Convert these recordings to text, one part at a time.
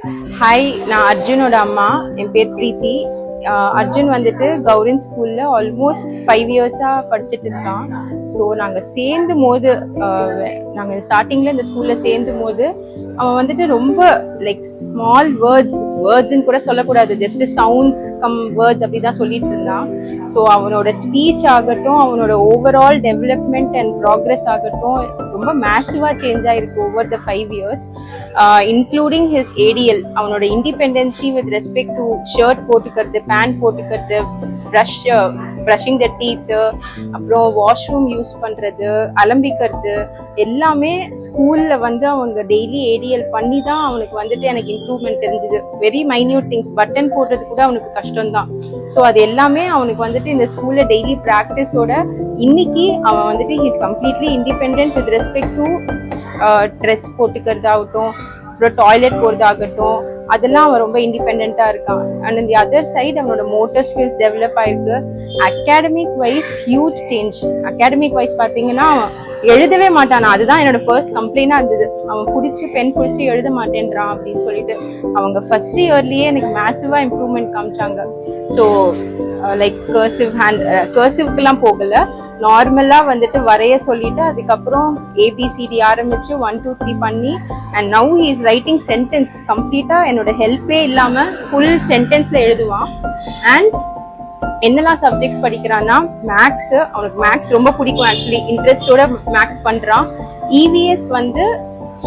Hi, நான் அர்ஜுனோட அம்மா. என் பேர் பிரீத்தி. அர்ஜுன் வந்துட்டு கவர்மெண்ட் ஸ்கூலில் ஆல்மோஸ்ட் 5 இயர்ஸாக படிச்சுட்டு இருக்கான். ஸோ நாங்கள் சேர்ந்தும் போது நாங்கள் ஸ்டார்டிங்கில் இந்த ஸ்கூலில் சேர்ந்தும் போது அவன் வந்துட்டு ரொம்ப லைக் ஸ்மால் வேர்ட்ஸ்ன்னு கூட சொல்லக்கூடாது, ஜஸ்ட் சவுண்ட்ஸ் வேர்ட்ஸ் அப்படி தான் சொல்லிட்டு இருந்தான். ஸோ அவனோட ஸ்பீச் ஆகட்டும், அவனோட ஓவரால் டெவலப்மெண்ட் அண்ட் ப்ராக்ரெஸ் ஆகட்டும் ரொம்ப மேசிவாக சேஞ்ச் ஆகிருக்கு over the 5 years, including his ADL. அவனோட independency with respect to shirt போட்டுக்கிறது, பேண்ட் போட்டுக்கிறது, ப்ரஷிங் த டீத்து, அப்புறம் வாஷ்ரூம் யூஸ் பண்ணுறது, அலம்பிக்கிறது எல்லாமே ஸ்கூலில் வந்து அவங்க டெய்லி ஏடிஎல் பண்ணி தான் அவனுக்கு வந்துட்டு எனக்கு இம்ப்ரூவ்மெண்ட் தெரிஞ்சுது. வெரி மைன்யூட் திங்ஸ், பட்டன் போடுறது கூட அவனுக்கு கஷ்டம்தான். ஸோ அது எல்லாமே அவனுக்கு வந்துட்டு இந்த ஸ்கூலில் டெய்லி ப்ராக்டிஸோட இன்னைக்கு அவன் வந்துட்டு he's completely independent with respect to dress போட்டுக்கிறதாகட்டும், அப்புறம் டாய்லெட் போகிறதாகட்டும், அதெல்லாம் அவன் ரொம்ப இண்டிபெண்ட்டாக இருக்கான். அண்ட் தி அதர் சைடு அவனோட மோட்டர் ஸ்கில்ஸ் டெவலப் ஆயிருக்கு. Academic wise huge change. Academic wise பார்த்தீங்கன்னா எழுதவே மாட்டான். அதுதான் என்னோட ஃபர்ஸ்ட் கம்ப்ளைண்டாக இருந்தது. அவன் பென் பிடிச்சி எழுத மாட்டேன்றான் அப்படின்னு சொல்லிட்டு அவங்க ஃபர்ஸ்ட் இயர்லேயே எனக்கு மேசிவாக இம்ப்ரூவ்மெண்ட் காமிச்சாங்க. ஸோ லைக் கர்சிவ்க்கெல்லாம் போகலை, நார்மலாக வந்துட்டு வரைய சொல்லிட்டு அதுக்கப்புறம் ஏபிசிடி ஆரம்பிச்சு 1 2 3 பண்ணி and now he is writing sentence கம்ப்ளீட்டாக என்னோட ஹெல்ப்பே இல்லாமல் ஃபுல் சென்டென்ஸில் எழுதுவான். அண்ட் என்னெல்லாம் சப்ஜெக்ட்ஸ் படிக்கிறான்னா மேக்ஸ், அவனுக்கு மேக்ஸ் ரொம்ப பிடிக்கும். ஆக்சுவலி இன்ட்ரெஸ்டோட மேக்ஸ் பண்ணுறான். இவிஎஸ் வந்து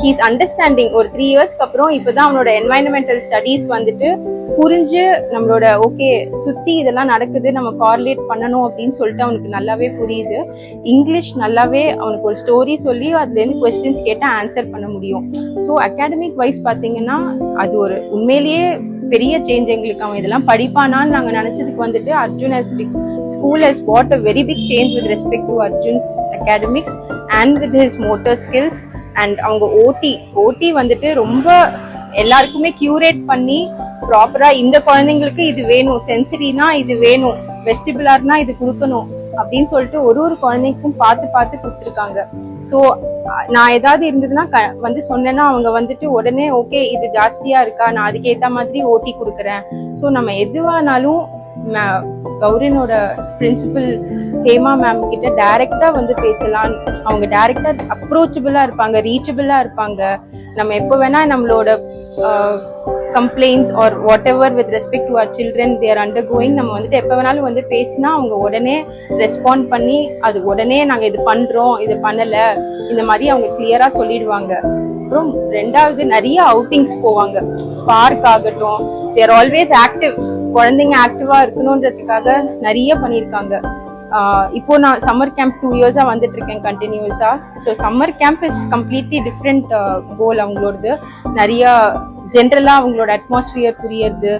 ஹீஸ் அண்டர்ஸ்டாண்டிங். ஒரு 3 இயர்ஸ்க்கு அப்புறம் இப்போதான் அவனோட என்வாயன்மெண்டல் ஸ்டடீஸ் வந்துட்டு புரிஞ்சு நம்மளோட ஓகே சுற்றி இதெல்லாம் நடக்குது, நம்ம கார்லேட் பண்ணணும் அப்படின்னு சொல்லிட்டு அவனுக்கு நல்லாவே புரியுது. இங்கிலீஷ் நல்லாவே அவனுக்கு ஒரு ஸ்டோரி சொல்லி அதுலேருந்து கொஸ்டின்ஸ் கேட்டால் ஆன்சர் பண்ண முடியும். ஸோ அகாடமிக் வைஸ் பார்த்தீங்கன்னா அது ஒரு உண்மையிலேயே பெரிய சேஞ்ச் எங்களுக்கு. அவன் இதெல்லாம் படிப்பானான்னு நாங்கள் நினச்சதுக்கு வந்துட்டு Arjun school has what a very big change with respect to Arjun's academics and with his motor skills. And அவங்க ஓடி வந்துட்டு ரொம்ப எல்லாருக்குமே கியூரேட் பண்ணி ப்ராப்பராக இந்த குழந்தைங்களுக்கு இது வேணும், சென்சரினா இது வேணும், வெஸ்டிபுலார்னா இது கொடுக்கணும் அப்படின்னு சொல்லிட்டு ஒரு குழந்தைக்கும் பார்த்து கொடுத்துருக்காங்க. ஸோ நான் ஏதாவது இருந்ததுன்னா வந்து சொன்னேன்னா அவங்க வந்துட்டு உடனே ஓகே இது ஜாஸ்தியா இருக்கா, நான் அதுக்கேற்ற மாதிரி ஓட்டி கொடுக்குறேன். ஸோ நம்ம எதுவானாலும் கௌரினோட பிரின்சிபல் ஹேமா மேம் கிட்ட டைரக்டா வந்து பேசலாம். அவங்க டைரக்டா அப்ரோச்சபிளா இருப்பாங்க, ரீச்சபிளா இருப்பாங்க. நம்ம எப்போ வேணா நம்மளோட complaints or whatever with respect to our children they are undergoing, நம்ம வந்துட்டு எப்போ வேணாலும் வந்து பேசினா அவங்க உடனே ரெஸ்பாண்ட் பண்ணி அது உடனே நாங்கள் இது பண்ணுறோம், இது பண்ணலை, இந்த மாதிரி அவங்க கிளியராக சொல்லிடுவாங்க. அப்புறம் ரெண்டாவது நிறைய அவுட்டிங்ஸ் போவாங்க. பார்க் ஆகட்டும், தேர் ஆல்வேஸ் ஆக்டிவ். குழந்தைங்க ஆக்டிவாக இருக்கணுன்றதுக்காக நிறைய பண்ணியிருக்காங்க. இப்போ நான் சம்மர் கேம்ப் 2 இயர்ஸாக வந்துட்டு இருக்கேன் கண்டினியூஸாக. So summer camp is completely different goal அவங்களோடது. நிறையா ஜென்ரலாக அவங்களோட அட்மாஸ்பியர் புரியறது,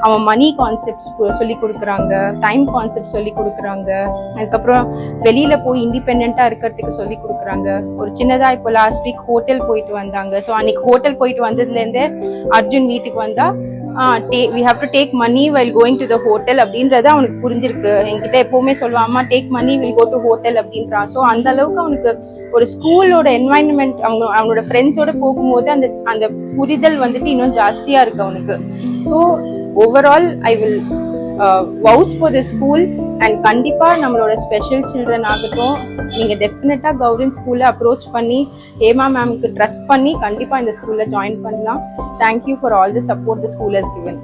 அவன் மணி கான்செப்ட்ஸ் சொல்லி கொடுக்குறாங்க, டைம் கான்செப்ட் சொல்லி கொடுக்குறாங்க, அதுக்கப்புறம் வெளியில் போய் இண்டிபெண்ட்டாக இருக்கிறதுக்கு சொல்லி கொடுக்குறாங்க. ஒரு சின்னதாக இப்போ லாஸ்ட் வீக் ஹோட்டல் போயிட்டு வந்தாங்க. ஸோ அன்னைக்கு ஹோட்டல் போயிட்டு வந்ததுலேருந்தே அர்ஜுன் வீட்டுக்கு வந்தால் we have to take money while going to the hotel அப்படின்றது அவனுக்கு புரிஞ்சிருக்கு. என்கிட்ட எப்பவுமே சொல்லுவான், அம்மா take money will go to hotel அப்படின்றான். ஸோ அந்த அளவுக்கு அவனுக்கு ஒரு ஸ்கூலோட என்வாயன்மெண்ட் அவனோட ஃப்ரெண்ட்ஸோட போகும்போது அந்த புரிதல் வந்துட்டு இன்னும் ஜாஸ்தியா இருக்கு அவனுக்கு. So overall I will vouch for the school. And கண்டிப்பாக நம்மளோட ஸ்பெஷல் சில்ட்ரன் ஆகட்டும், நீங்கள் டெஃபினட்டாக கவர்மெண்ட் ஸ்கூலில் அப்ரோச் பண்ணி ஹேமா மேம்க்கு ட்ரஸ்ட் பண்ணி கண்டிப்பாக இந்த ஸ்கூலில் ஜாயின் பண்ணலாம். Thank you for all the support the school has given.